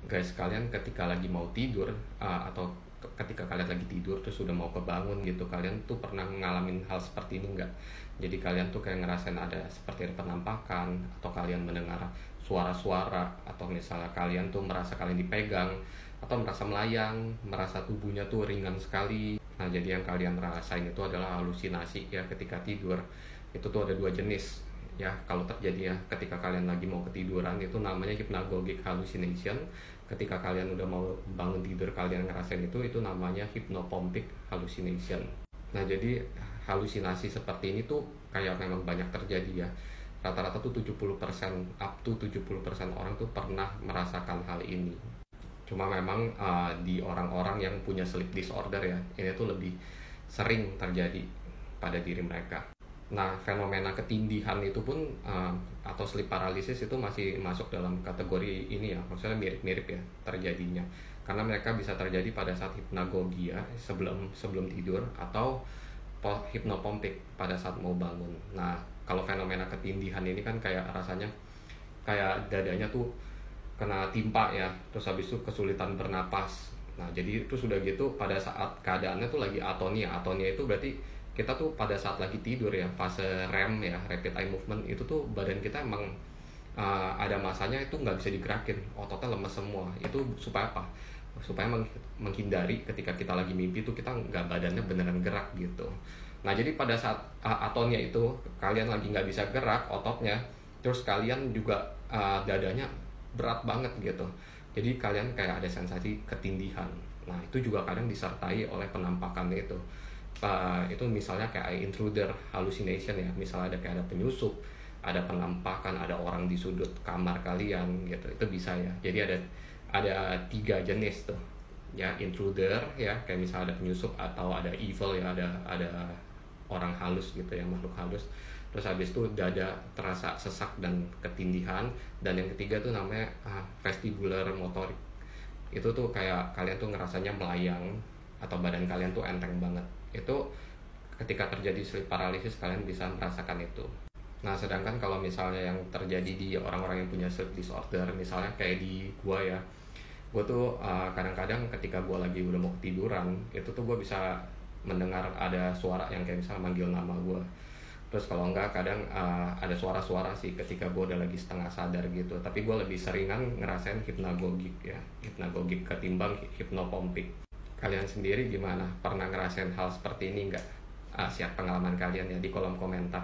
Guys, kalian ketika lagi mau tidur atau ketika kalian lagi tidur terus sudah mau kebangun gitu, kalian tuh pernah ngalamin hal seperti ini nggak? Jadi kalian tuh kayak ngerasain ada seperti ada penampakan, atau kalian mendengar suara-suara, atau misalnya kalian tuh merasa kalian dipegang, atau merasa melayang, merasa tubuhnya tuh ringan sekali. Nah, jadi yang kalian rasain itu adalah halusinasi ya ketika tidur. Itu tuh ada dua jenis ya. Kalau terjadi ya ketika kalian lagi mau ketiduran, itu namanya hypnagogic hallucination. Ketika kalian udah mau bangun tidur, kalian ngerasain itu namanya hypnopompic hallucination. Nah, jadi halusinasi seperti ini tuh kayak memang banyak terjadi ya. Rata-rata tuh 70%, up to 70% orang tuh pernah merasakan hal ini. Cuma memang di orang-orang yang punya sleep disorder ya, ini tuh lebih sering terjadi pada diri mereka. Nah, fenomena ketindihan itu pun atau sleep paralysis itu masih masuk dalam kategori ini ya. Maksudnya mirip-mirip ya terjadinya. Karena mereka bisa terjadi pada saat hipnagogia sebelum sebelum tidur, atau hipnopompik pada saat mau bangun. Nah, kalau fenomena ketindihan ini kan kayak rasanya kayak dadanya tuh kena timpa ya, terus habis itu kesulitan bernapas. Nah, jadi itu sudah gitu pada saat keadaannya tuh lagi atonia. Atonia itu berarti kita tuh pada saat lagi tidur ya, fase REM ya, rapid eye movement, itu tuh badan kita emang ada masanya itu nggak bisa digerakin, ototnya lemes semua. Itu supaya apa? Supaya menghindari ketika kita lagi mimpi tuh kita nggak, badannya beneran gerak gitu. Nah, jadi pada saat atonia itu kalian lagi nggak bisa gerak ototnya, terus kalian juga dadanya berat banget gitu. Jadi kalian kayak ada sensasi ketindihan. Nah, itu juga kadang disertai oleh penampakan itu. Itu misalnya kayak intruder hallucination ya. Misalnya ada kayak ada penyusup, ada penampakan, ada orang di sudut kamar kalian gitu. Itu bisa ya. Jadi ada tiga jenis tuh. Ya, intruder ya, kayak misalnya ada penyusup, atau ada evil ya, ada orang halus gitu ya, makhluk halus. Terus habis itu dada terasa sesak dan ketindihan. Dan yang ketiga tuh namanya vestibular motorik. Itu tuh kayak kalian tuh ngerasanya melayang, atau badan kalian tuh enteng banget. Itu ketika terjadi sleep paralysis kalian bisa merasakan itu. Nah, sedangkan kalau misalnya yang terjadi di orang-orang yang punya sleep disorder, misalnya kayak di gua ya, gue tuh kadang-kadang ketika gue lagi udah mau ketiduran, itu tuh gue bisa mendengar ada suara yang kayak misalnya manggil nama gue. Terus kalau enggak kadang ada suara-suara sih ketika gue udah lagi setengah sadar gitu. Tapi gue lebih seringan ngerasain hipnagogik ya, hipnagogik ketimbang hipnopompik. Kalian sendiri gimana? Pernah ngerasain hal seperti ini enggak? Share pengalaman kalian ya di kolom komentar.